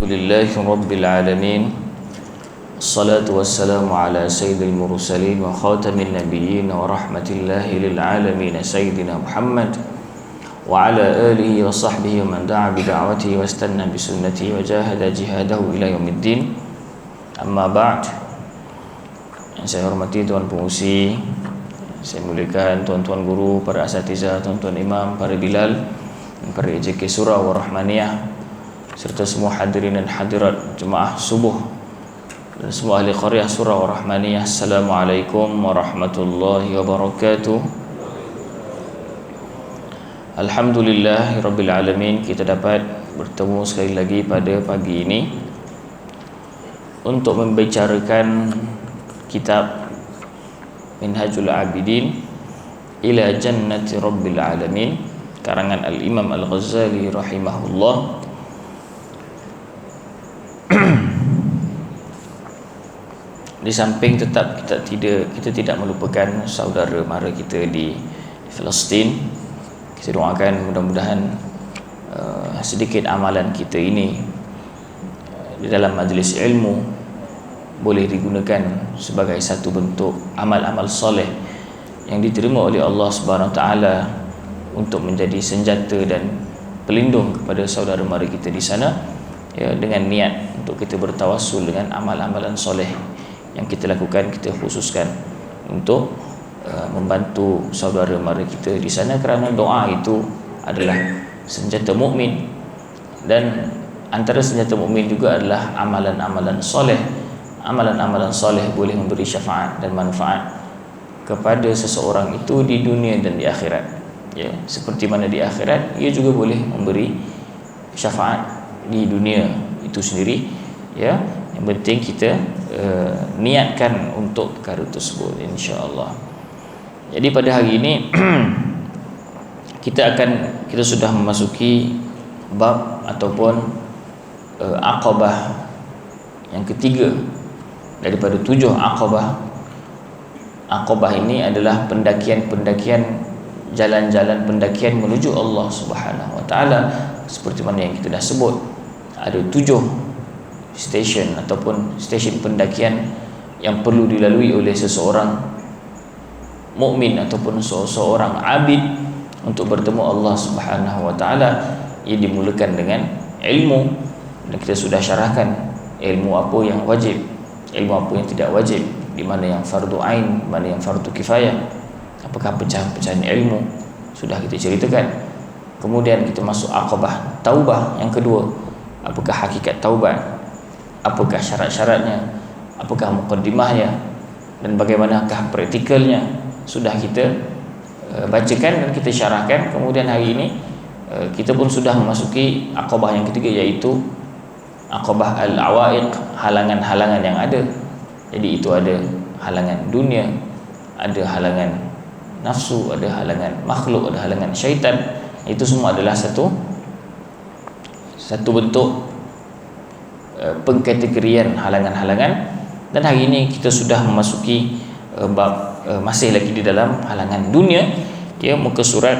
لله رب العالمين الصلاة والسلام على سيد المرسلين وخاتم النبيين ورحمة الله للعالمين سيدنا محمد وعلى آله وصحبه ومن دعا بدعوته واستنى بسنته وجاهد جهاده إلى يوم الدين. Amma ba'd. Yang saya hormati Tuan Pengusi, saya muliakan tuan-tuan guru, para asatizah, tuan-tuan imam, para bilal, para EJK Surah wa Rahmaniyah, serta semua hadirin dan hadirat jemaah subuh dan semua ahli qaryah Surah wa Rahmaniyah. Assalamualaikum warahmatullahi wabarakatuh. Alhamdulillahirabbil alamin, kita dapat bertemu sekali lagi pada pagi ini untuk membicarakan kitab Minhajul Abidin ila Jannati Rabbil Alamin karangan Al-Imam Al-Ghazali rahimahullah. Di samping tetap kita tidak melupakan saudara mara kita di Palestin. Kita doakan mudah-mudahan sedikit amalan kita ini di dalam majlis ilmu boleh digunakan sebagai satu bentuk amal-amal soleh yang diterima oleh Allah Subhanahu Wa Taala untuk menjadi senjata dan pelindung kepada saudara mara kita di sana, ya, dengan niat untuk kita bertawassul dengan amal-amalan soleh yang kita lakukan, kita khususkan untuk membantu saudara mara kita di sana, kerana doa itu adalah senjata mukmin, dan antara senjata mukmin juga adalah amalan-amalan soleh. Amalan-amalan soleh boleh memberi syafaat dan manfaat kepada seseorang itu di dunia dan di akhirat, ya, seperti mana di akhirat ia juga boleh memberi syafaat di dunia itu sendiri, ya. Yang penting kita niatkan untuk perkara tersebut, insya-Allah. Jadi pada hari ini kita sudah memasuki bab ataupun aqabah yang ketiga daripada 7 aqabah. Aqabah ini adalah pendakian-pendakian, jalan-jalan pendakian menuju Allah Subhanahu Wa Taala. Seperti mana yang kita dah sebut, ada 7 stesen ataupun stesen pendakian yang perlu dilalui oleh seseorang mukmin ataupun seseorang abid untuk bertemu Allah Subhanahu Wa Taala. Ia dimulakan dengan ilmu, dan kita sudah syarahkan ilmu apa yang wajib, ilmu apa yang tidak wajib, di mana yang fardu ain, di mana yang fardu kifayah, apakah pecahan-pecahan ilmu sudah kita ceritakan. Kemudian kita masuk aqabah taubah yang kedua, apakah hakikat taubat, apakah syarat-syaratnya, apakah muqaddimahnya, dan bagaimanakah praktikalnya, sudah kita bacakan dan kita syarahkan. Kemudian hari ini kita pun sudah memasuki aqabah yang ketiga, iaitu aqabah al-awaiq, halangan-halangan yang ada. Jadi itu ada halangan dunia, ada halangan nafsu, ada halangan makhluk, ada halangan syaitan. Itu semua adalah satu bentuk pengkategorian halangan-halangan. Dan hari ini kita sudah memasuki bab masih lagi di dalam halangan dunia, ya, muka surat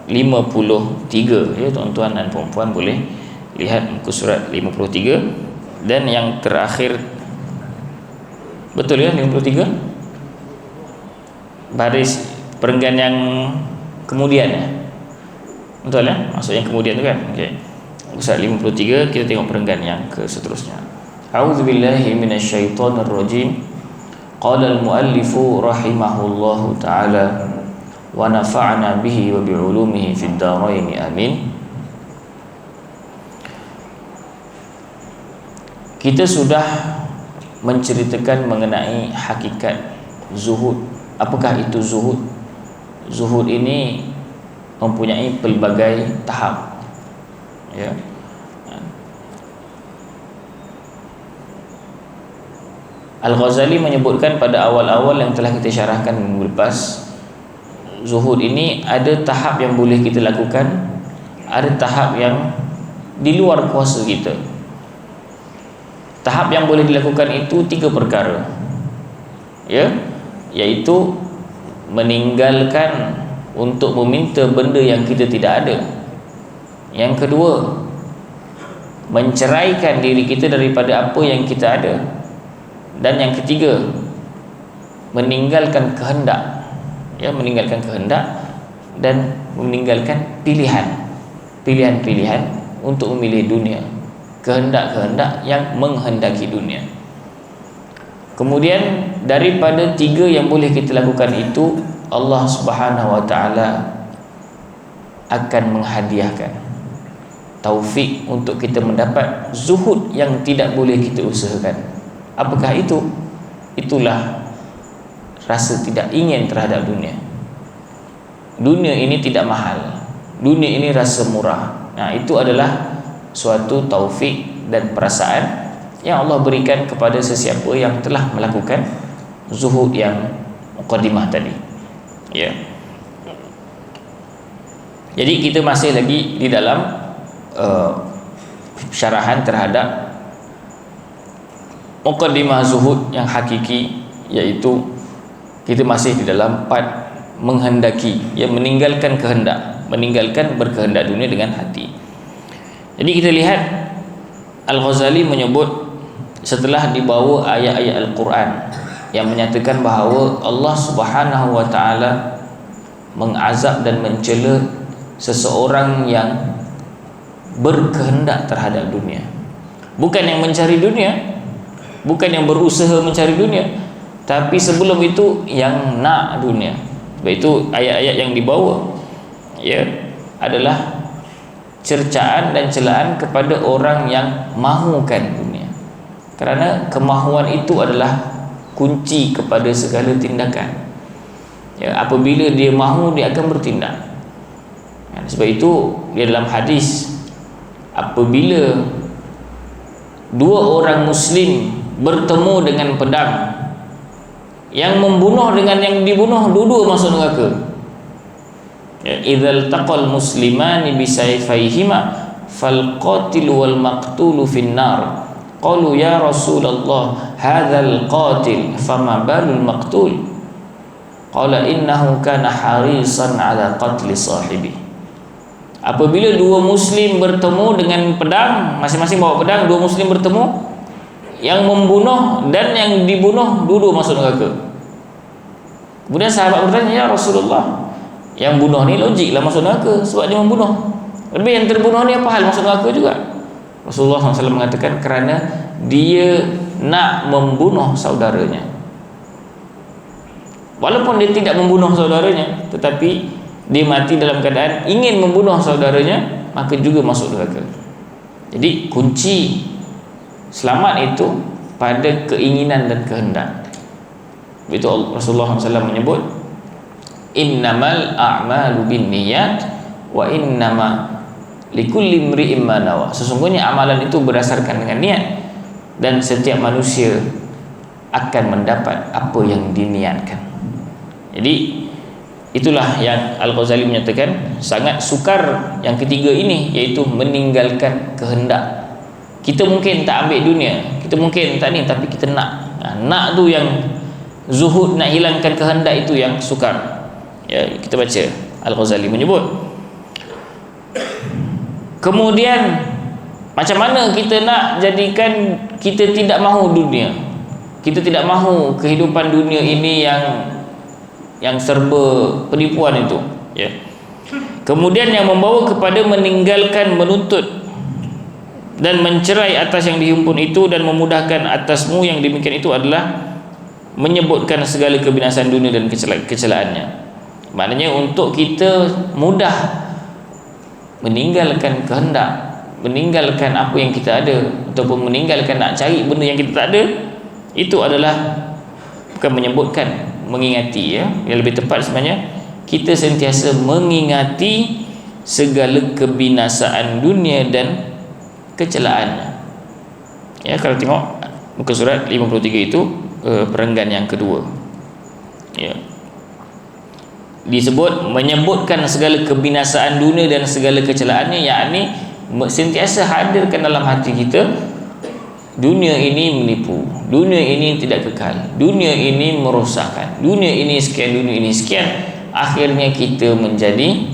53, ya, tuan-tuan dan puan-puan boleh lihat muka surat 53. Dan yang terakhir, betul ya, 53 baris perenggan yang kemudian, ya, betul ya, maksud yang kemudian tu kan. Okey, muka surat 53 kita tengok perenggan yang ke seterusnya. A'udzubillahi minasyaitonirrajim. Qala al-muallifu rahimahullahu ta'ala wa nafa'na bihi wa bi'ulumihi fid dharain amin. Kita sudah menceritakan mengenai hakikat zuhud. Apakah itu zuhud? Zuhud ini mempunyai pelbagai tahap, ya. Al-Ghazali menyebutkan pada awal-awal yang telah kita syarahkan minggu lepas, zuhud ini ada tahap yang boleh kita lakukan, ada tahap yang di luar kuasa kita. Tahap yang boleh dilakukan itu 3 perkara, ya, iaitu meninggalkan untuk meminta benda yang kita tidak ada. Yang kedua, menceraikan diri kita daripada apa yang kita ada. Dan yang ketiga, meninggalkan kehendak, ya, meninggalkan kehendak dan meninggalkan pilihan-pilihan untuk memilih dunia, kehendak-kehendak yang menghendaki dunia. Kemudian daripada tiga yang boleh kita lakukan itu, Allah Subhanahu wa taala akan menghadiahkan taufik untuk kita mendapat zuhud yang tidak boleh kita usahakan. Apakah itu? Itulah rasa tidak ingin terhadap dunia. Dunia ini tidak mahal, dunia ini rasa murah. Nah, itu adalah suatu taufik dan perasaan yang Allah berikan kepada sesiapa yang telah melakukan zuhud yang muqaddimah tadi, ya. Jadi kita masih lagi di dalam syarahan terhadap muqaddimah zuhud yang hakiki, yaitu kita masih di dalam part menghendaki, ya, meninggalkan kehendak, meninggalkan berkehendak dunia dengan hati. Jadi kita lihat Al-Ghazali menyebut setelah dibawa ayat-ayat Al-Quran yang menyatakan bahawa Allah Subhanahu wa taala mengazab dan mencela seseorang yang berkehendak terhadap dunia, bukan yang mencari dunia, bukan yang berusaha mencari dunia, tapi sebelum itu yang nak dunia. Sebab itu ayat-ayat yang dibawa, ya, adalah cercaan dan celaan kepada orang yang mahukan dunia, kerana kemahuan itu adalah kunci kepada segala tindakan, ya. Apabila dia mahu, dia akan bertindak. Sebab itu di dalam hadis, apabila dua orang muslim bertemu dengan pedang, yang membunuh dengan yang dibunuh dua-dua masuk neraka. Ya, idzal taqal muslimani bisayfayhima fal qatil wal maqtul finnar. Qalu ya Rasulullah hadzal qatil fama balul maqtul? Qala innahu kana harisan ala qatli sahibi. Apabila dua muslim bertemu dengan pedang, masing-masing bawa pedang, dua muslim bertemu, yang membunuh dan yang dibunuh dua-dua masuk neraka. Kemudian sahabat bertanya, ya Rasulullah, yang bunuh ni logiklah masuk neraka sebab dia membunuh. Lebih yang terbunuh ni apa hal masuk neraka juga? Rasulullah SAW mengatakan kerana dia nak membunuh saudaranya. Walaupun dia tidak membunuh saudaranya, tetapi dia mati dalam keadaan ingin membunuh saudaranya, maka juga masuk neraka. Jadi kunci selamat itu pada keinginan dan kehendak. Itu Rasulullah SAW menyebut, innamal a'malu binniyat wa innama likulli imri'in ma nawa. Sesungguhnya amalan itu berdasarkan dengan niat, dan setiap manusia akan mendapat apa yang diniatkan. Jadi itulah yang Al-Ghazali menyatakan sangat sukar yang ketiga ini, iaitu meninggalkan kehendak. Kita mungkin tak ambil dunia, kita mungkin tak ni, tapi kita nak. Nak tu yang zuhud, nak hilangkan kehendak itu yang sukar. Ya, kita baca Al-Ghazali menyebut. Kemudian macam mana kita nak jadikan kita tidak mahu dunia? Kita tidak mahu kehidupan dunia ini yang serba penipuan itu, ya. Kemudian yang membawa kepada meninggalkan menuntut dan mencerai atas yang dihimpun itu dan memudahkan atasmu yang demikian itu adalah menyebutkan segala kebinasaan dunia dan kecelaannya. Maknanya untuk kita mudah meninggalkan kehendak, meninggalkan apa yang kita ada, ataupun meninggalkan nak cari benda yang kita tak ada, itu adalah bukan menyebutkan, mengingati, ya. Yang lebih tepat sebenarnya kita sentiasa mengingati segala kebinasaan dunia dan kecelaannya. Ya, kalau tengok muka surat 53 itu perenggan yang kedua, ya, disebut menyebutkan segala kebinasaan dunia dan segala kecelaannya, yakni sentiasa hadirkan dalam hati kita dunia ini menipu, dunia ini tidak kekal, dunia ini merosakkan, dunia ini sekian, dunia ini sekian. Akhirnya kita menjadi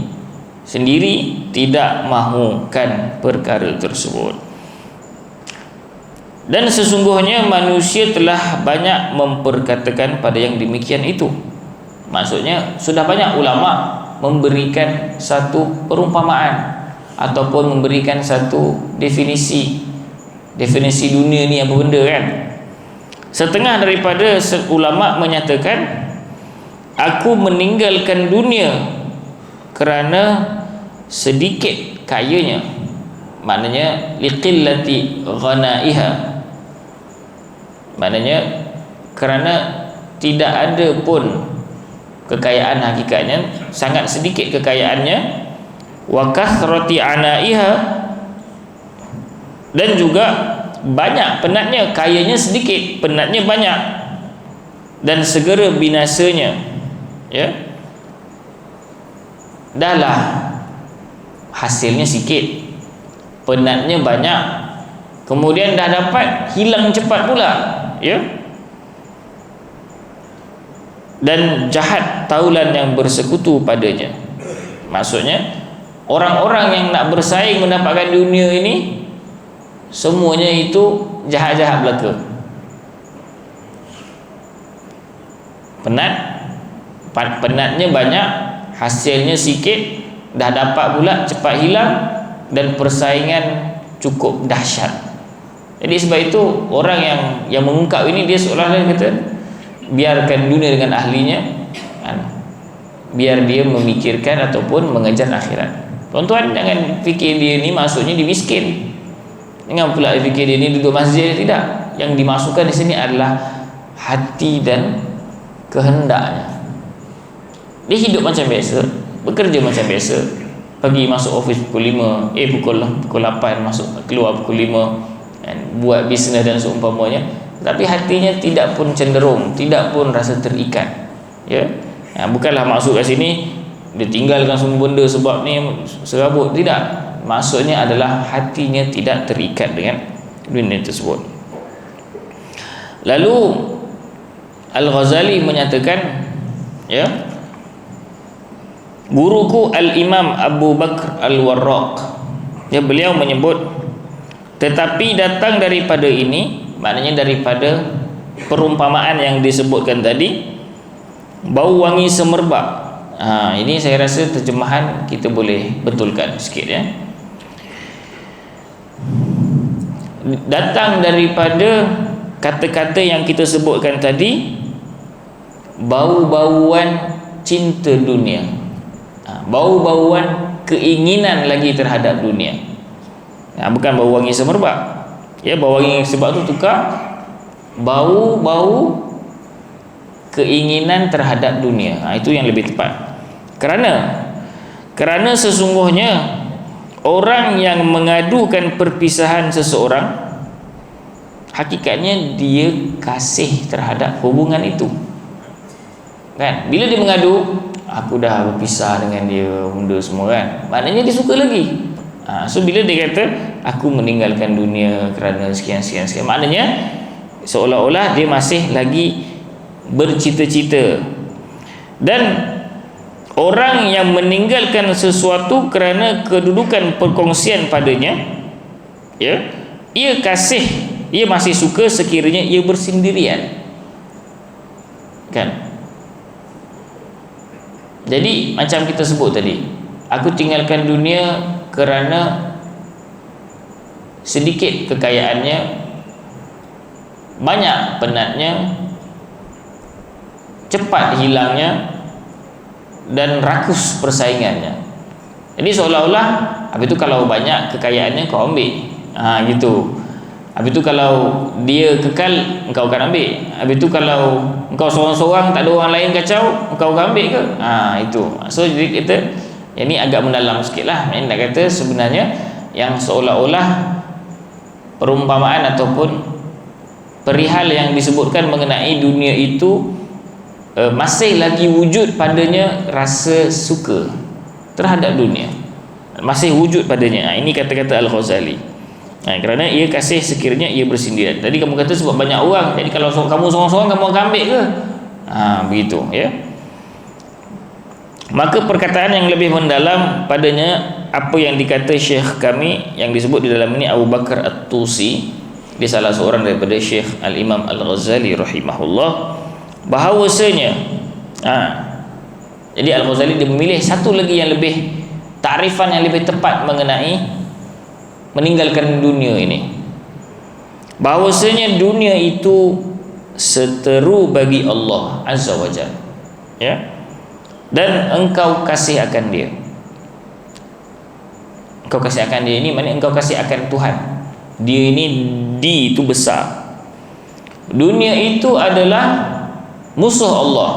sendiri tidak mahukan perkara tersebut. Dan sesungguhnya manusia telah banyak memperkatakan pada yang demikian itu. Maksudnya sudah banyak ulama memberikan satu perumpamaan ataupun memberikan satu definisi dunia ni apa benda kan. Setengah daripada ulama menyatakan, aku meninggalkan dunia kerana sedikit kayanya, maknanya liqillati ghanaiha, maknanya kerana tidak ada pun kekayaan hakikatnya, sangat sedikit kekayaannya, wa kathrati anaiha, dan juga banyak penatnya, kayanya sedikit, penatnya banyak, dan segera binasanya. Ya, dahlah hasilnya sikit, penatnya banyak, kemudian dah dapat hilang cepat pula, ya. Dan jahat taulan yang bersekutu padanya. Maksudnya orang-orang yang nak bersaing mendapatkan dunia ini, semuanya itu jahat-jahat belaka. Penatnya banyak, hasilnya sikit, dah dapat pula cepat hilang, dan persaingan cukup dahsyat. Jadi sebab itu orang yang mengungkap ini, dia seolah-olah kata, biarkan dunia dengan ahlinya, biar dia memikirkan ataupun mengejar akhirat. Tuan-tuan jangan fikir dia ni maksudnya dimiskin. Jangan pula fikir dia ni duduk masjid. Tidak. Yang dimasukkan di sini adalah hati dan kehendaknya. Dia hidup macam biasa, bekerja macam biasa, pagi masuk office pukul 5, pukul 8 masuk, keluar pukul 5, dan buat bisnes dan seumpamanya. Tapi hatinya tidak pun cenderung, tidak pun rasa terikat. Ya, bukanlah maksud kat sini dia tinggalkan semua benda sebab ni serabut. Tidak. Maksudnya adalah hatinya tidak terikat dengan dunia tersebut. Lalu Al-Ghazali menyatakan, ya, guruku Al-Imam Abu Bakr Al-Warraq, ya, beliau menyebut, tetapi datang daripada ini, maknanya daripada perumpamaan yang disebutkan tadi, bau wangi semerbak. Ini saya rasa terjemahan kita boleh betulkan sikit, ya. Datang daripada kata-kata yang kita sebutkan tadi, bau-bauan cinta dunia, bau-bauan keinginan lagi terhadap dunia. Bukan bau wangi semerbak. Ya, bau wangi sebab tu tukar bau-bau keinginan terhadap dunia. Itu yang lebih tepat. Kerana sesungguhnya orang yang mengadukan perpisahan seseorang, hakikatnya dia kasih terhadap hubungan itu. Kan? Bila dia mengadu, aku dah berpisah dengan dia, benda semua kan, maknanya dia suka lagi. So bila dia kata aku meninggalkan dunia kerana sekian, maknanya seolah-olah dia masih lagi bercita-cita. Dan orang yang meninggalkan sesuatu kerana kedudukan perkongsian padanya, ya, ia masih suka sekiranya ia bersendirian. Kan? Jadi macam kita sebut tadi, aku tinggalkan dunia kerana sedikit kekayaannya, banyak penatnya, cepat hilangnya, dan rakus persaingannya. Jadi seolah-olah habis itu kalau banyak kekayaannya kau ambil, gitu. Habis itu kalau dia kekal, engkau akan ambil. Habis itu kalau engkau seorang-seorang, tak ada orang lain kacau, engkau akan ambil ke? Itu. So jadi kita yang ni agak mendalam sikit lah. Yang nak kata sebenarnya yang seolah-olah perumpamaan ataupun perihal yang disebutkan mengenai dunia itu masih lagi wujud padanya rasa suka terhadap dunia, masih wujud padanya. Ini kata-kata Al-Ghazali. Kerana ia kasih sekiranya ia bersendirian. Tadi kamu kata sebab banyak orang, jadi kalau kamu seorang-seorang kamu akan ambil ke? Begitu, ya. Maka perkataan yang lebih mendalam padanya apa yang dikata Syekh kami yang disebut di dalam ini Abu Bakar At-Tusi, dia salah seorang daripada Syekh Al-Imam Al-Ghazali rahimahullah, bahawasanya jadi Al-Ghazali dia memilih satu lagi yang lebih takrifan yang lebih tepat mengenai meninggalkan dunia ini, bahawasanya dunia itu seteru bagi Allah Azza wa Jalla, ya, dan engkau kasih akan dia. Engkau kasih akan dia ini maknanya engkau kasih akan Tuhan. Dia ini di itu besar. Dunia itu adalah musuh Allah,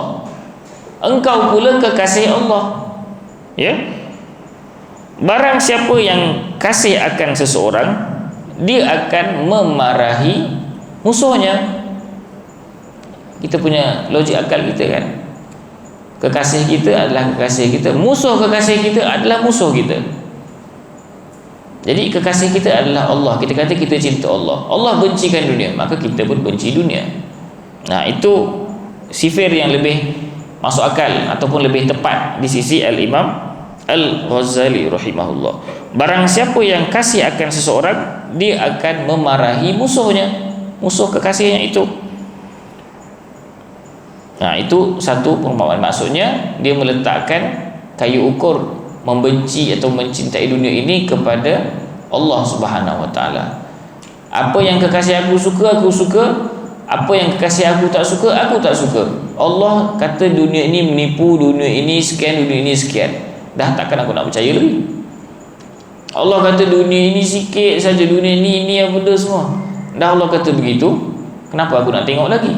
engkau pula kekasih Allah, ya. Barang siapa yang kasih akan seseorang, dia akan memarahi musuhnya. Kita punya logik akal kita kan, kekasih kita adalah kekasih kita, musuh kekasih kita adalah musuh kita. Jadi kekasih kita adalah Allah. Kita kata kita cinta Allah, Allah bencikan dunia, maka kita pun benci dunia. Nah, itu sifir yang lebih masuk akal ataupun lebih tepat di sisi Al-Imam Al-Ghazali rahimahullah. Barang siapa yang kasih akan seseorang, dia akan memarahi musuhnya, musuh kekasihnya itu. Nah, itu satu perumpamaan. Maksudnya dia meletakkan kayu ukur membenci atau mencintai dunia ini kepada Allah Subhanahu wa taala. Apa yang kekasih aku suka, aku suka. Apa yang kekasih aku tak suka, aku tak suka. Allah kata dunia ini menipu, dunia ini sekian, dunia ini sekian. Dah takkan aku nak percaya lagi. Allah kata dunia ini sikit saja, dunia ini yang benda semua. Dah Allah kata begitu, kenapa aku nak tengok lagi?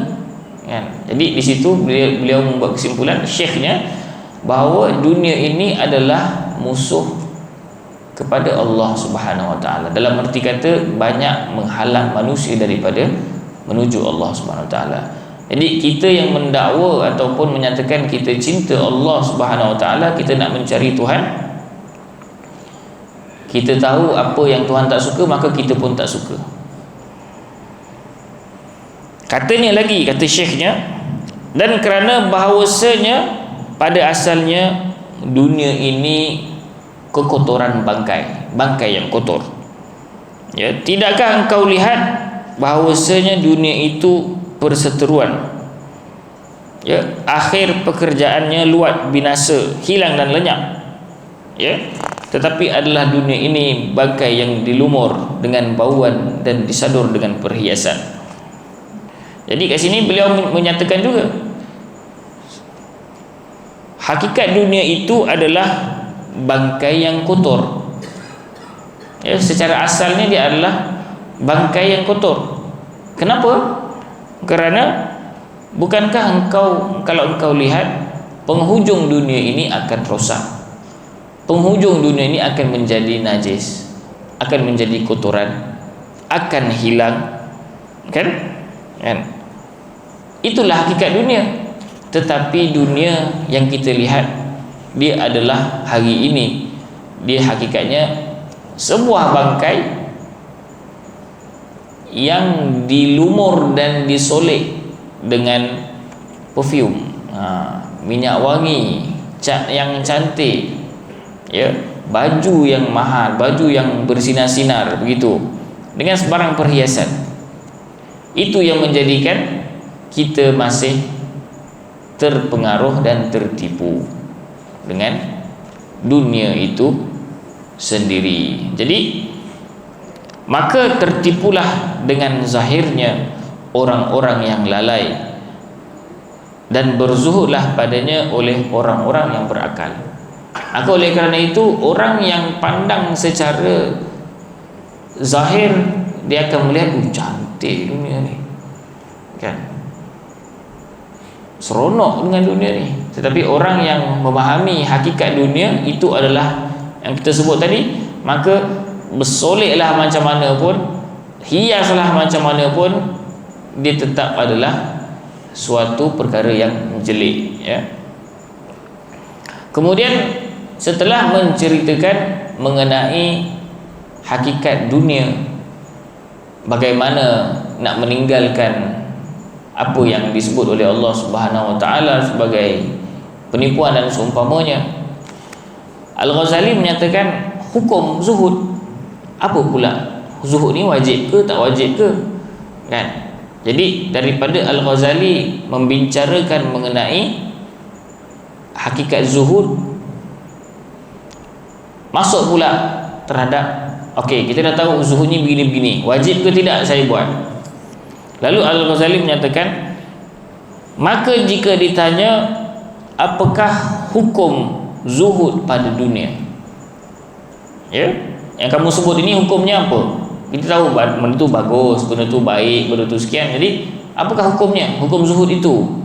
Kan? Jadi di situ beliau membuat kesimpulan syekhnya bahawa dunia ini adalah musuh kepada Allah Subhanahu wa taala. Dalam arti kata banyak menghalang manusia daripada menuju Allah Subhanahu wa taala. Jadi kita yang mendakwa ataupun menyatakan kita cinta Allah Subhanahu wa taala, kita nak mencari Tuhan, kita tahu apa yang Tuhan tak suka, maka kita pun tak suka. Katanya lagi, kata syekhnya, dan kerana bahawasanya pada asalnya dunia ini kekotoran bangkai, bangkai yang kotor, ya, tidakkah engkau lihat bahawasanya dunia itu perseteruan, ya, akhir pekerjaannya luat binasa, hilang dan lenyap, ya, tetapi adalah dunia ini bangkai yang dilumur dengan bauan dan disadur dengan perhiasan. Jadi kat sini beliau menyatakan juga hakikat dunia itu adalah bangkai yang kotor, ya, secara asalnya dia adalah bangkai yang kotor. Kenapa? Kerana bukankah engkau, kalau engkau lihat penghujung dunia ini akan rosak, penghujung dunia ini akan menjadi najis, akan menjadi kotoran, akan hilang, kan? Itulah hakikat dunia. Tetapi dunia yang kita lihat, dia adalah hari ini, dia hakikatnya sebuah bangkai yang dilumur dan disolek dengan perfume, minyak wangi, cat yang cantik, ya, baju yang mahal, baju yang bersinar-sinar begitu, dengan sebarang perhiasan. Itu yang menjadikan kita masih terpengaruh dan tertipu dengan dunia itu sendiri. Jadi maka tertipulah dengan zahirnya orang-orang yang lalai, dan berzuhudlah padanya oleh orang-orang yang berakal. Maka oleh kerana itu orang yang pandang secara zahir, dia akan melihat cantik dunia ni, kan, seronok dengan dunia ni. Tetapi orang yang memahami hakikat dunia itu adalah yang kita sebut tadi, maka bersoleklah macam mana pun, hiaslah macam mana pun, dia tetap adalah suatu perkara yang jelek, ya. Kemudian setelah menceritakan mengenai hakikat dunia, bagaimana nak meninggalkan apa yang disebut oleh Allah Subhanahu wa taala sebagai penipuan dan seumpamanya, Al-Ghazali menyatakan hukum zuhud. Apa pula zuhud ni, wajib ke tak wajib ke? kan? Jadi daripada Al-Ghazali membicarakan mengenai hakikat zuhud, masuk pula terhadap okey, kita dah tahu zuhud ni begini-begini, wajib ke tidak saya buat. Lalu Al-Ghazali menyatakan, maka jika ditanya apakah hukum zuhud pada dunia, ya, yang kamu sebut ini hukumnya apa? Kita tahu benda tu bagus, benda tu baik, benda tu sekian. Jadi apakah hukumnya? Hukum zuhud itu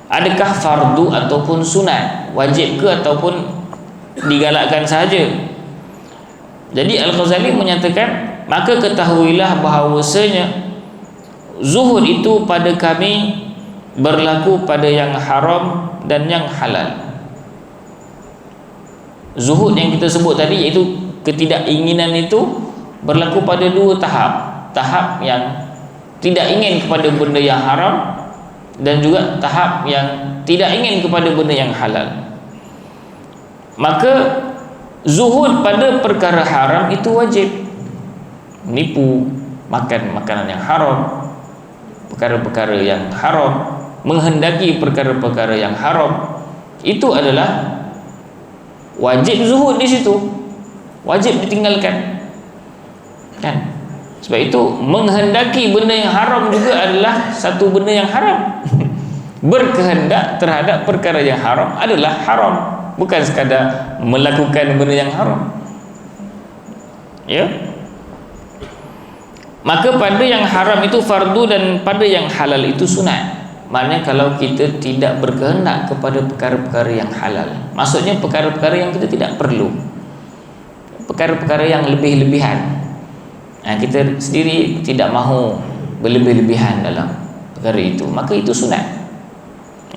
adakah fardu ataupun sunat, wajib ke ataupun digalakkan sahaja? Jadi Al-Ghazali menyatakan, maka ketahuilah bahawasanya zuhud itu pada kami berlaku pada yang haram dan yang halal. Zuhud yang kita sebut tadi, iaitu ketidakinginan, itu berlaku pada dua tahap. Tahap yang tidak ingin kepada benda yang haram, dan juga tahap yang tidak ingin kepada benda yang halal. Maka zuhud pada perkara haram itu wajib. Menipu, makan makanan yang haram, perkara-perkara yang haram, menghendaki perkara-perkara yang haram, itu adalah wajib zuhud di situ, wajib ditinggalkan, kan? Sebab itu menghendaki benda yang haram juga adalah satu benda yang haram. Berkehendak terhadap perkara yang haram adalah haram, bukan sekadar melakukan benda yang haram, ya. Maka pada yang haram itu fardu dan pada yang halal itu sunat. Maknanya kalau kita tidak berkehendak kepada perkara-perkara yang halal, maksudnya perkara-perkara yang kita tidak perlu, perkara-perkara yang lebih-lebihan, kita sendiri tidak mahu berlebih-lebihan dalam perkara itu, maka itu sunat,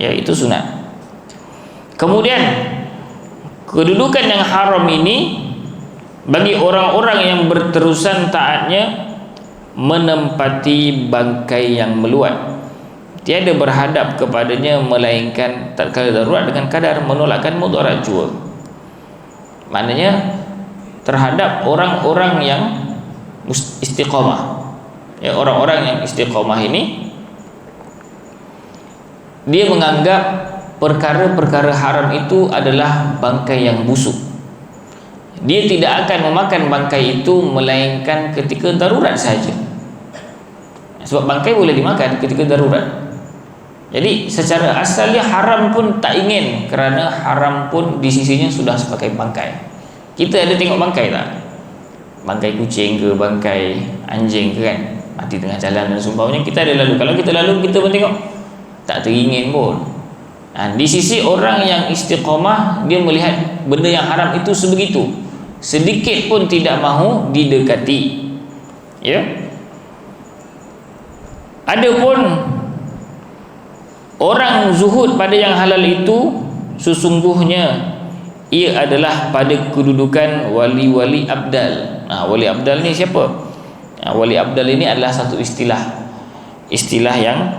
ya, itu sunat. Kemudian kedudukan yang haram ini bagi orang-orang yang berterusan taatnya menempati bangkai yang meluat, tiada berhadap kepadanya melainkan tatkala darurat dengan kadar menolakkan mudarat jua. Maknanya terhadap orang-orang yang istiqamah, ya, orang-orang yang istiqamah ini, dia menganggap perkara-perkara haram itu adalah bangkai yang busuk. Dia tidak akan memakan bangkai itu melainkan ketika darurat saja. Sebab bangkai boleh dimakan ketika darurat. Jadi secara asalnya haram pun tak ingin, kerana haram pun di sisinya sudah sebagai bangkai. Kita ada tengok bangkai tak? Bangkai kucing ke, bangkai anjing ke, kan, mati tengah jalan dan seumpamanya, kita ada lalu. Kalau kita lalu, kita pun tengok, tak teringin pun. Di sisi orang yang istiqamah, dia melihat benda yang haram itu sebegitu, sedikit pun tidak mahu didekati, ya. Adapun orang zuhud pada yang halal itu, sesungguhnya ia adalah pada kedudukan wali-wali abdal. Wali abdal ni siapa? Wali abdal ini adalah satu istilah yang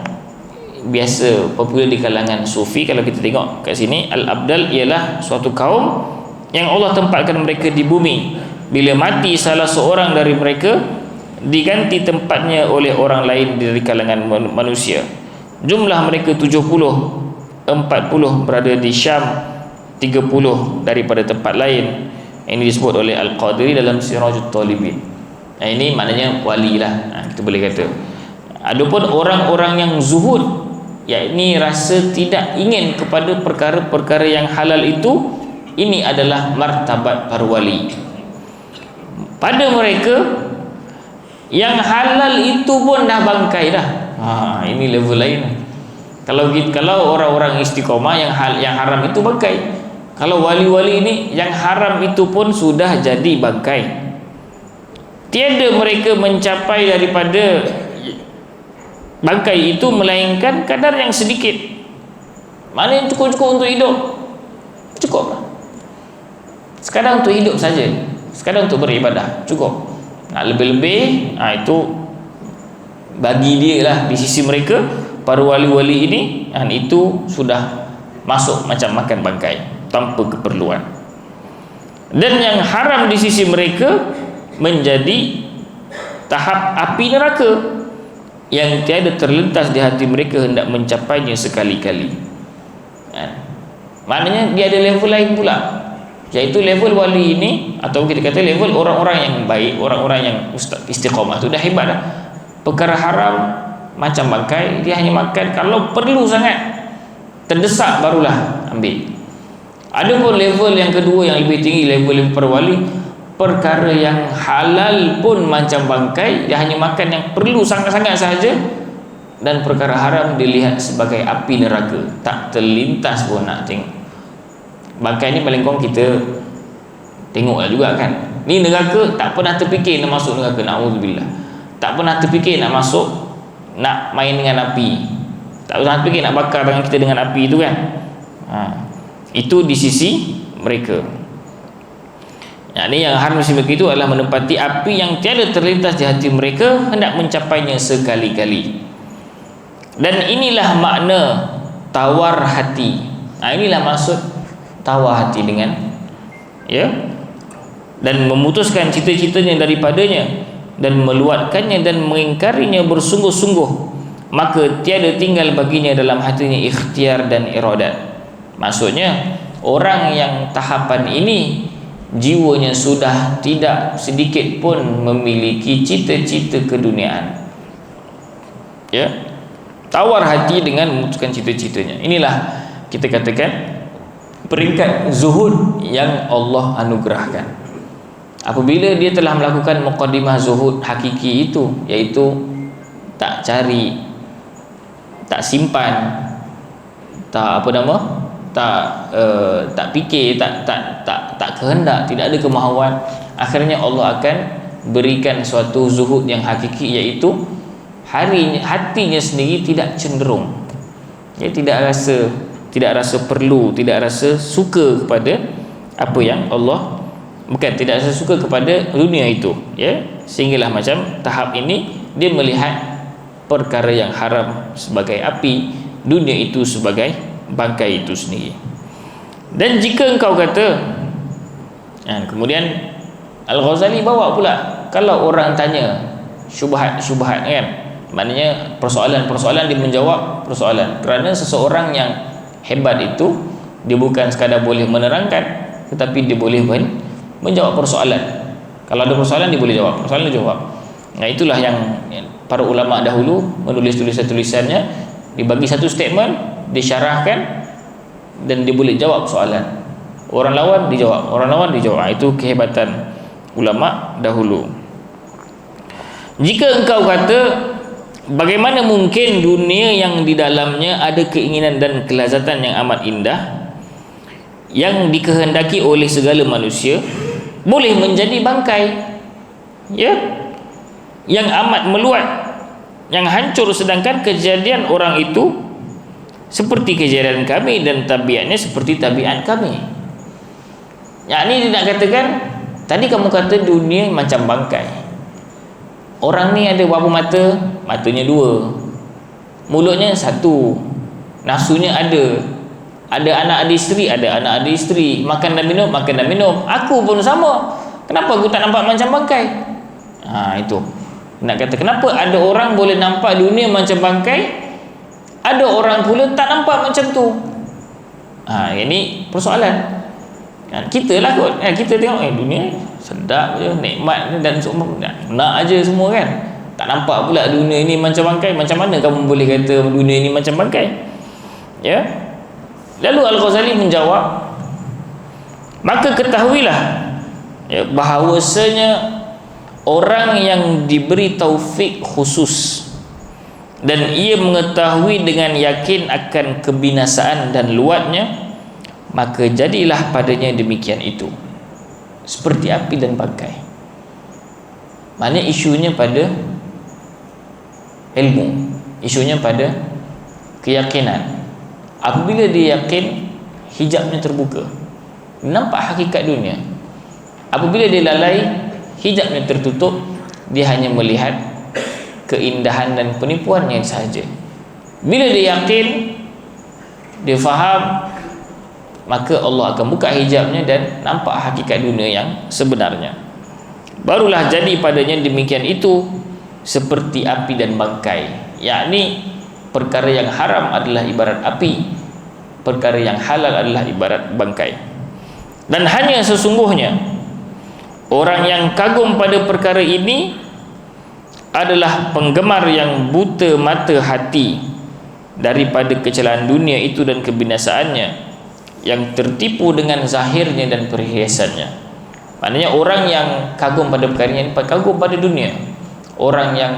biasa popular di kalangan sufi. Kalau kita tengok kat sini, al-abdal ialah suatu kaum yang Allah tempatkan mereka di bumi. Bila mati salah seorang dari mereka, diganti tempatnya oleh orang lain dari kalangan manusia. Jumlah mereka 70, 40 berada di Syam, 30 daripada tempat lain. Ini disebut oleh Al-Qadiri dalam Sirajut Talibin. Ini maknanya wali lah, kita boleh kata. Adapun orang-orang yang zuhud, yakni rasa tidak ingin kepada perkara-perkara yang halal itu, ini adalah martabat para wali. Pada mereka yang halal itu pun dah bangkai dah. Ini level lain. Kalau orang-orang istiqomah, yang haram itu bangkai. Kalau wali-wali ini, yang haram itu pun sudah jadi bangkai. Tiada mereka mencapai daripada bangkai itu melainkan kadar yang sedikit. Mana yang cukup-cukup untuk hidup, cukup lah. Sekadar untuk hidup saja, sekadar untuk beribadah, cukup. Nak lebih-lebih, itu bagi dia lah di sisi mereka, para wali-wali ini, itu sudah masuk macam makan bangkai tanpa keperluan. Dan yang haram di sisi mereka menjadi tahap api neraka. yang tiada terlintas di hati mereka hendak mencapainya sekali-kali. Maknanya dia ada level lain pula, iaitu level wali ini, atau kita kata level orang-orang yang baik, orang-orang yang istiqamah itu dah hebat dah. Perkara haram macam bangkai, dia hanya makan kalau perlu sangat, terdesak barulah ambil. Ada pun level yang kedua yang lebih tinggi, level para wali, perkara yang halal pun macam bangkai, dia hanya makan yang perlu sangat-sangat sahaja, dan perkara haram dilihat sebagai api neraka, tak terlintas pun nak tengok. Bangkai ni paling kurang kita tengoklah juga kan, ni neraka, tak pernah terfikir nak masuk neraka, na'udzubillah. Tak pernah terfikir nak masuk, nak main dengan api, tak pernah terfikir nak bakar tangan kita dengan api itu kan. Itu di sisi mereka. Ini yang haram di mereka itu adalah menempati api yang tiada terlintas di hati mereka, hendak mencapainya sekali-kali. Dan inilah makna tawar hati. Inilah maksud tawar hati dengan dan memutuskan cita-citanya daripadanya, dan meluatkannya dan mengingkarinya bersungguh-sungguh, maka tiada tinggal baginya dalam hatinya ikhtiar dan iradat. Maksudnya orang yang tahapan ini jiwanya sudah tidak sedikit pun memiliki cita-cita keduniaan, tawar hati dengan memutuskan cita-citanya. Inilah kita katakan peringkat zuhud yang Allah anugerahkan. Apabila dia telah melakukan muqaddimah zuhud hakiki itu, iaitu tak cari, tak simpan, tak tak fikir, tak kehendak, tidak ada kemahuan, akhirnya Allah akan berikan suatu zuhud yang hakiki, iaitu hatinya sendiri tidak cenderung, tidak rasa perlu, tidak rasa suka kepada apa yang Allah, tidak rasa suka kepada dunia itu, sehinggalah macam tahap ini dia melihat perkara yang haram sebagai api, dunia itu sebagai bangkai itu sendiri. Dan jika engkau kata, kemudian Al-Ghazali bawa pula, kalau orang tanya syubhat kan, maknanya persoalan dia menjawab persoalan, kerana seseorang yang hebat itu dia bukan sekadar boleh menerangkan, tetapi dia boleh menjawab persoalan. Kalau ada persoalan dia boleh jawab, persoalan dia jawab. Itulah yang para ulama dahulu menulis tulisan-tulisannya, dibagi satu statement, disyarahkan, dan dia boleh jawab soalan. Orang lawan dijawab. Itu kehebatan ulama dahulu. Jika engkau kata, bagaimana mungkin dunia yang di dalamnya ada keinginan dan kelazatan yang amat indah, yang dikehendaki oleh segala manusia, boleh menjadi bangkai, yang amat meluat, yang hancur, sedangkan kejadian orang itu seperti kejadian kami dan tabiatnya seperti tabiat kami. Yang ini dia nak katakan, tadi kamu kata dunia macam bangkai. Orang ni ada berapa mata? Matanya 2, mulutnya 1, nafsunya ada anak ada isteri, makan dan minum. Aku pun sama. Kenapa aku tak nampak macam bangkai? Itu nak kata, kenapa ada orang boleh nampak dunia macam bangkai, ada orang pula tak nampak macam tu. Ini persoalan. Kita lah kot, kita tengok dunia sedap je, nikmat dan semua, nak aja semua kan. Tak nampak pula dunia ini macam bangkai. Macam mana kamu boleh kata dunia ini macam bangkai? Lalu Al-Ghazali menjawab, maka ketahuilah bahawasanya orang yang diberi taufik khusus dan ia mengetahui dengan yakin akan kebinasaan dan luatnya, maka jadilah padanya demikian itu, seperti api dan bangkai. Maknanya isunya pada ilmu, isunya pada keyakinan. Apabila dia yakin, hijabnya terbuka, nampak hakikat dunia. Apabila dia lalai, hijabnya tertutup, dia hanya melihat keindahan dan penipuannya sahaja. Bila dia yakin, dia faham, maka Allah akan buka hijabnya dan nampak hakikat dunia yang sebenarnya. Barulah jadi padanya demikian itu, seperti api dan bangkai, yakni perkara yang haram adalah ibarat api, perkara yang halal adalah ibarat bangkai. Dan hanya sesungguhnya orang yang kagum pada perkara ini adalah penggemar yang buta mata hati daripada kecelaan dunia itu dan kebinasaannya, yang tertipu dengan zahirnya dan perhiasannya. Maknanya orang yang kagum pada perkara ini kagum pada dunia, orang yang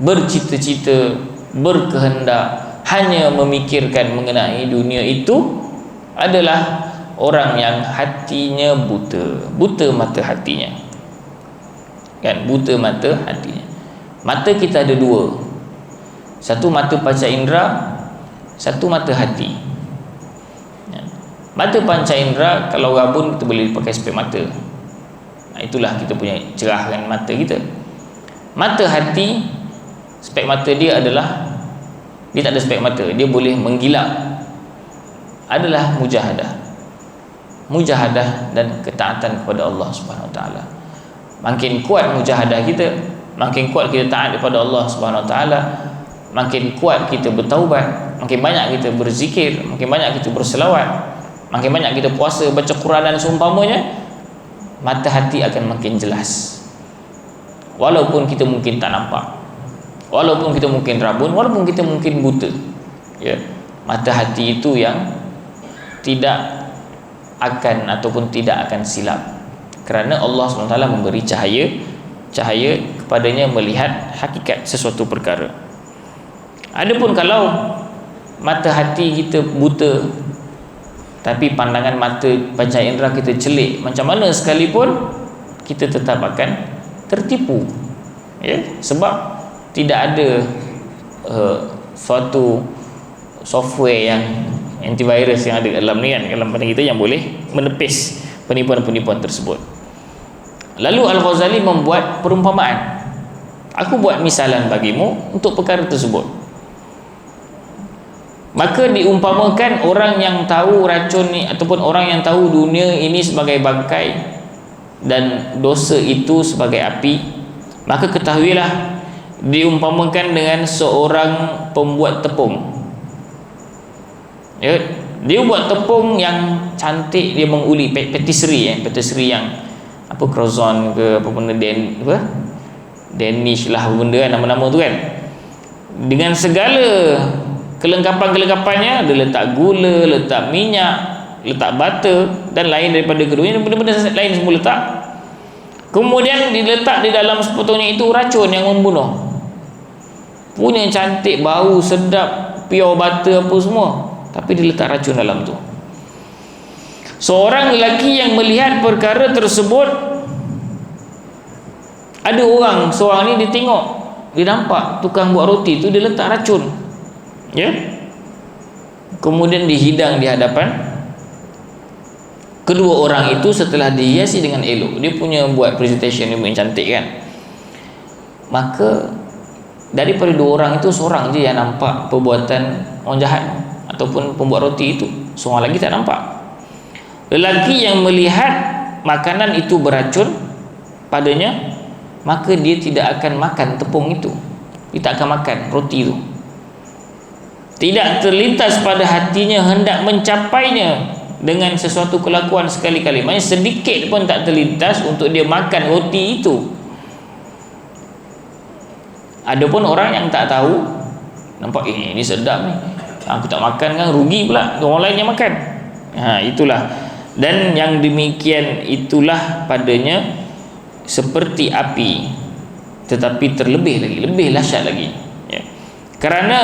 bercita-cita, berkehendak, hanya memikirkan mengenai dunia itu adalah orang yang hatinya buta mata hatinya. Kan, buta mata hatinya. Mata kita ada dua. Satu mata panca indera, satu mata hati. Mata panca indera kalau rabun kita boleh pakai spek mata. Itulah kita punya cerahkan mata kita. Mata hati, spek mata dia adalah, dia tak ada spek mata, dia boleh menggilap, adalah mujahadah dan ketaatan kepada Allah Subhanahu Wa Taala. Makin kuat mujahadah kita, makin kuat kita taat kepada Allah Subhanahu Wa Taala, makin kuat kita bertaubat, makin banyak kita berzikir, makin banyak kita berselawat, makin banyak kita puasa, baca Quran dan seumpamanya, mata hati akan makin jelas. Walaupun kita mungkin tak nampak, walaupun kita mungkin rabun, walaupun kita mungkin buta, ya, mata hati itu yang tidak akan ataupun tidak akan silap, kerana Allah SWT memberi cahaya kepadanya melihat hakikat sesuatu perkara. Adapun kalau mata hati kita buta, tapi pandangan mata panca indera kita celik, macam mana sekalipun kita tetap akan tertipu, ya, sebab tidak ada suatu software yang antivirus yang ada dalam ni kan, dalam pandang kita, yang boleh menepis penipuan-penipuan tersebut. Lalu Al-Ghazali membuat perumpamaan. Aku buat misalan bagimu untuk perkara tersebut. Maka diumpamakan orang yang tahu racun ni, ataupun orang yang tahu dunia ini sebagai bangkai dan dosa itu sebagai api, maka ketahuilah diumpamakan dengan seorang pembuat tepung. Ya, dia buat tepung yang cantik, dia menguli patisserie, patisserie yang apa, croissant ke apa benda, Danish lah benda kan, nama-nama tu kan, dengan segala kelengkapan-kelengkapannya. Dia letak gula, letak minyak, letak butter dan lain daripada keduanya, benda-benda lain semua letak. Kemudian diletak di dalam sepotongnya itu racun yang membunuh. Punya cantik, bau sedap, pure butter apa semua, tapi diletak racun dalam tu. Seorang lelaki yang melihat perkara tersebut, ada orang, seorang ni dia tengok, dia nampak tukang buat roti tu dia letak racun, ya, kemudian dihidang di hadapan kedua orang itu. Setelah dihiasi dengan elok, dia punya buat presentation yang cantik kan, maka daripada dua orang itu, seorang je yang nampak perbuatan orang jahat ataupun pembuat roti itu, seorang lagi tak nampak. Lelaki yang melihat makanan itu beracun padanya, maka dia tidak akan makan tepung itu, dia tak akan makan roti itu. Tidak terlintas pada hatinya hendak mencapainya dengan sesuatu kelakuan sekali-kali. Maksudnya sedikit pun tak terlintas untuk dia makan roti itu. Adapun orang yang tak tahu, nampak ini sedap ni, aku tak makan kan, rugi pula orang lain yang makan. Itulah. Dan yang demikian itulah padanya seperti api, tetapi terlebih lagi, lebih dahsyat lagi, ya. Kerana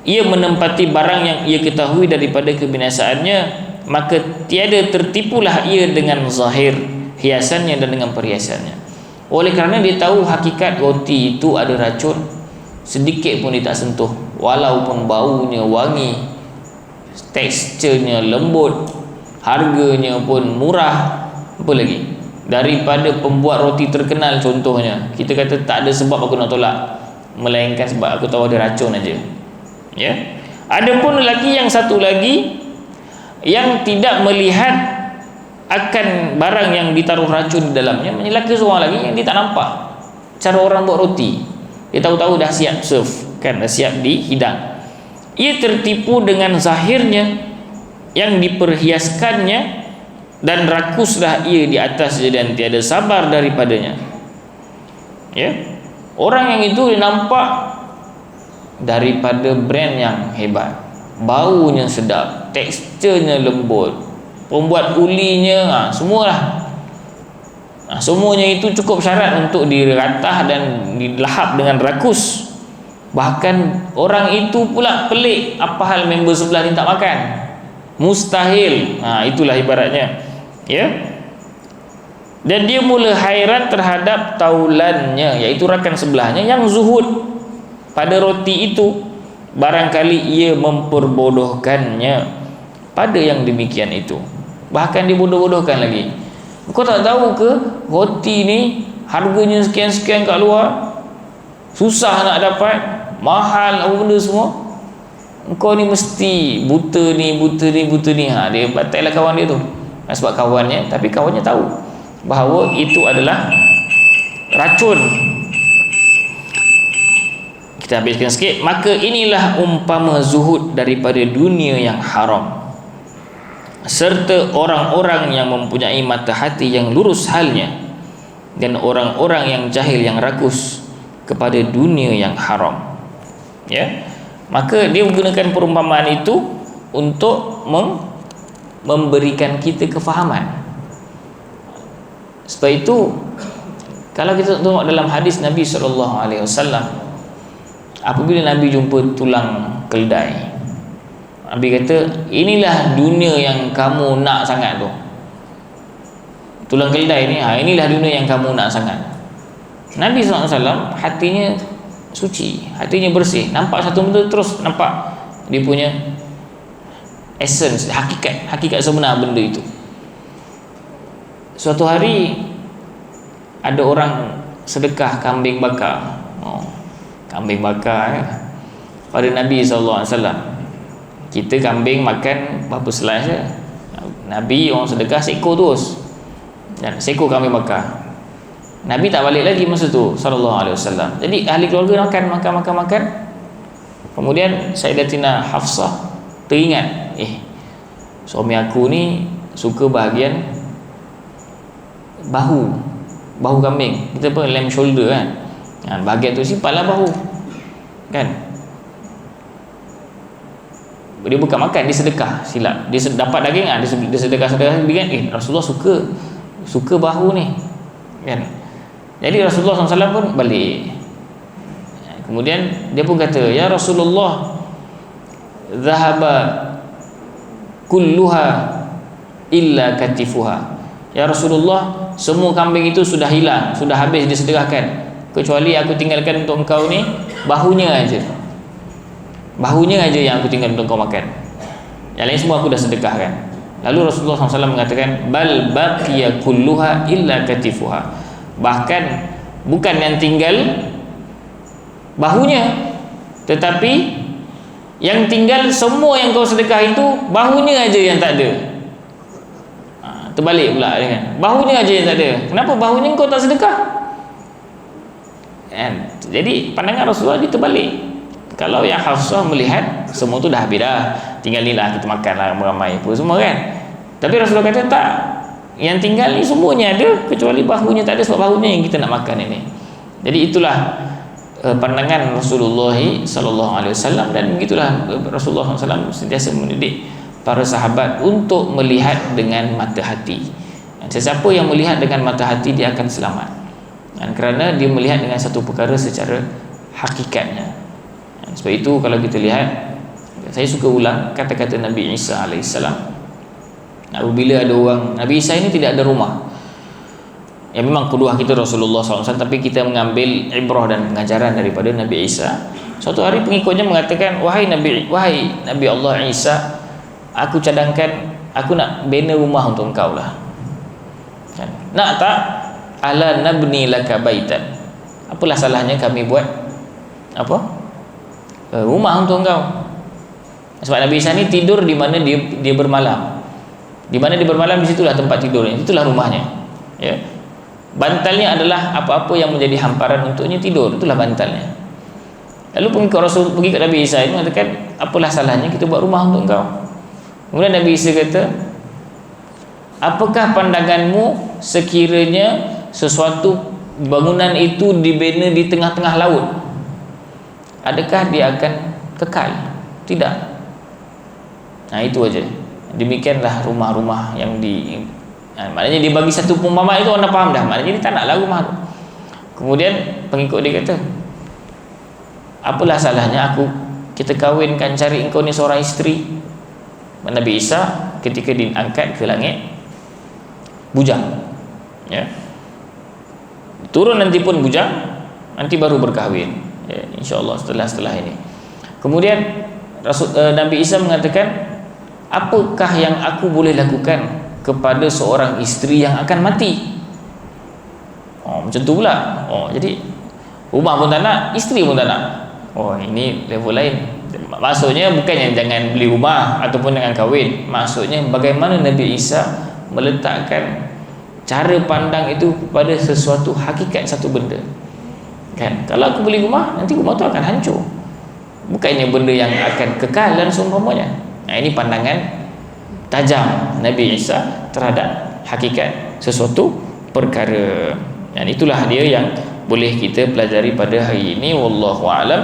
ia menempati barang yang ia ketahui daripada kebinasaannya, maka tiada tertipulah ia dengan zahir hiasannya dan dengan perhiasannya. Oleh kerana dia tahu hakikat roti itu ada racun, sedikit pun dia tak sentuh, walaupun baunya wangi, teksturnya lembut, harganya pun murah. Apa lagi daripada pembuat roti terkenal contohnya, kita kata tak ada sebab aku nak tolak, melainkan sebab aku tahu ada racun aja, ya. Adapun lelaki yang satu lagi yang tidak melihat akan barang yang ditaruh racun di dalamnya, menyelaka seorang lagi yang dia tak nampak cara orang buat roti. dia tahu-tahu dah siap serve kan, dah siap dihidang. Ia tertipu dengan zahirnya yang diperhiaskannya, dan rakuslah ia di atasnya dan tiada sabar daripadanya. Ya, orang yang itu dia nampak daripada brand yang hebat, baunya sedap, teksturnya lembut, pembuat ulinya, semualah. Semuanya itu cukup syarat untuk diratah dan dilahap dengan rakus. Bahkan orang itu pula pelik, apa hal member sebelah ni tak makan? Mustahil. Itulah ibaratnya, ya. Dan dia mula hairan terhadap taulannya, iaitu rakan sebelahnya yang zuhud pada roti itu. Barangkali ia memperbodohkannya pada yang demikian itu. Bahkan dibodoh-bodohkan lagi. Kau tak tahu ke roti ni harganya sekian-sekian kat luar, susah nak dapat, mahal apa benda semua. Kau ni mesti buta ni. Dia batallah kawan dia tu. Sebab kawannya, tapi kawannya tahu bahawa itu adalah racun. Kita habiskan sikit. Maka inilah umpama zuhud daripada dunia yang haram, serta orang-orang yang mempunyai mata hati yang lurus halnya, dan orang-orang yang jahil yang rakus kepada dunia yang haram. Ya, maka dia menggunakan perumpamaan itu untuk memberikan kita kefahaman. Sebab itu kalau kita tengok dalam hadis Nabi SAW, apabila Nabi jumpa tulang keldai, Nabi kata, inilah dunia yang kamu nak sangat tu. Tulang keldai ni, inilah dunia yang kamu nak sangat. Nabi SAW hatinya suci, hatinya bersih. Nampak satu benda terus nampak dia punya essence, hakikat sebenar benda itu. Suatu hari ada orang sedekah kambing bakar. Kambing bakar pada Nabi SAW. Kita kambing makan berapa slice je. Nabi orang sedekah seekor terus, dan seekor kambing bakar. Nabi tak balik lagi masa tu SAW. Jadi ahli keluarga makan. Kemudian Sayyidatina Hafsah teringat, suami aku ni suka bahagian bahu kambing. Kita apa, lamb shoulder kan. Bahagian tu simpanlah bahu kan. Dia bukan makan, dia sedekah, silap. Dia dapat daging, dia sedekah dia kan. Rasulullah suka bahu ni kan. Jadi Rasulullah SAW pun balik. Kemudian dia pun kata, ya Rasulullah, zahaba kulluha illa katifuha. Ya Rasulullah, semua kambing itu sudah hilang, sudah habis disedekahkan, kecuali aku tinggalkan untuk engkau ni bahunya aja. Bahunya aja yang aku tinggal untuk kau makan. Yang lain semua aku dah sedekahkan. Lalu Rasulullah SAW mengatakan, bal baqiya kulluha illa katifuha. Bahkan bukan yang tinggal bahunya, tetapi yang tinggal semua yang kau sedekah itu bahunya aja yang tak ada. Terbalik pula kan. Bahunya aja yang tak ada. Kenapa bahunya kau tak sedekah? Jadi pandangan Rasulullah dia terbalik. Kalau yang Hafsah melihat semua tu dah habis dah, tinggal ni lah kita makan lah ramai-ramai apa semua kan. Tapi Rasulullah kata tak, yang tinggal ni semuanya ada kecuali bahunya tak ada, sebab bahunya yang kita nak makan ini. Jadi itulah pandangan Rasulullah SAW, dan begitulah Rasulullah SAW sentiasa mendidik para sahabat untuk melihat dengan mata hati. Sesiapa yang melihat dengan mata hati dia akan selamat, dan kerana dia melihat dengan satu perkara secara hakikatnya. Sebab itu kalau kita lihat, saya suka ulang kata-kata Nabi Isa AS. Apabila ada orang, Nabi Isa ini tidak ada rumah. Ya, memang kedua kita Rasulullah SAW, tapi kita mengambil ibrah dan pengajaran daripada Nabi Isa. Suatu hari pengikutnya mengatakan, wahai Nabi Allah Isa, aku cadangkan, aku nak bina rumah untuk engkau lah. Nak tak? Ala nabni laka baitan. Apalah salahnya kami buat rumah untuk engkau. Sebab Nabi Isa ni tidur di mana dia bermalam. Di mana dia bermalam, di situlah tempat tidurnya, itulah rumahnya. Ya. Bantalnya adalah apa-apa yang menjadi hamparan untuknya tidur, itulah bantalnya. Lalu pengikut Rasul pergi ke Nabi Isa ini mengatakan, apalah salahnya kita buat rumah untuk engkau. Kemudian Nabi Isa kata, apakah pandanganmu sekiranya sesuatu bangunan itu dibina di tengah-tengah laut, adakah dia akan kekal? Tidak. Nah, itu aja. Demikianlah rumah-rumah yang maknanya dia bagi satu perumpamaan itu, orang faham dah, maknanya dia tak naklah rumah tu. Kemudian pengikut dia kata, apalah salahnya kita kahwinkan, cari engkau ni seorang isteri. Nabi Isa ketika diangkat ke langit bujang, ya, turun nanti pun bujang, nanti baru berkahwin, ya, insyaAllah setelah ini. Kemudian Nabi Isa mengatakan, apakah yang aku boleh lakukan kepada seorang isteri yang akan mati? Macam tu pula. Jadi rumah pun tak nak, isteri pun tak nak. Ini level lain. Maksudnya bukannya jangan beli rumah ataupun jangan kahwin. Maksudnya bagaimana Nabi Isa meletakkan cara pandang itu pada sesuatu hakikat satu benda. Kan? Kalau aku beli rumah, nanti rumah tu akan hancur. Bukannya benda yang akan kekal dan seumpamanya. Ini pandangan tajam Nabi Isa terhadap hakikat sesuatu perkara. Dan itulah dia yang boleh kita pelajari pada hari ini. Wallahu a'lam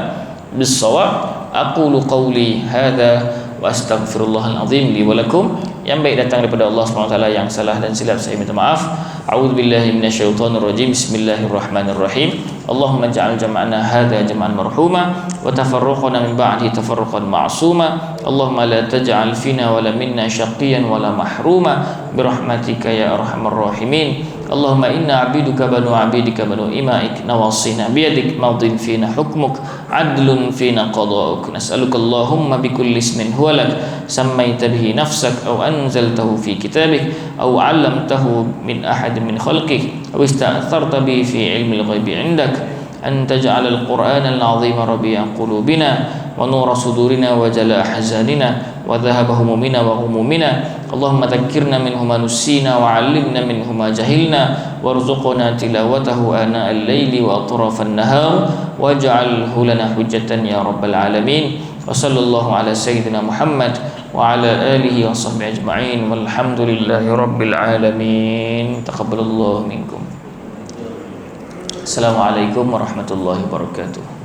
bissawab. Aqulu qawli hadza wa astaghfirullahal azim li wa lakum. Yang baik datang daripada Allah SWT, yang salah dan silap saya minta maaf. A'udzubillahi minasyaitonir rajim. Bismillahirrahmanirrahim. Allahumma ja'al jam'ana hadza jam'an marhuma wa tafarruqana min ba'di tafarruqan ma'suma. Allahumma la taj'al fina wa la minna syaqiyan wa la mahruma birahmatika ya arhamar rahimin. Allahumma inna abiduka banu abidika banu imaik, nawasina biyadik, madin fina hukmuk, adlun fina qada'uk. Nas'aluka Allahumma bikulli ismin huwa lak sammaita bihi nafsak aw anzaltahu fi kitabik aw 'allamtahu min ahadin min khalqik aw ista'tharta bihi fi ilmi al-ghaibi 'indak an taj'al al-Qur'ana al-'azima rabi'a qulubina wa nura sudurina wa jala ahzanina wa dhahaba humumina wa humumina. Allahumma dhakkirna minhu ma nusina wa 'allimna minhu ma jahilna warzuqna tilawatahu ana al-laili wa atrafan nahar waj'alhu lana hujjatan ya rabbal alamin. Wa sallallahu ala sayyidina Muhammad wa ala alihi wa sahbihi ajma'in walhamdulillahi rabbil alamin. Taqabbalallahu minkum. Assalamualaikum warahmatullahi wabarakatuh.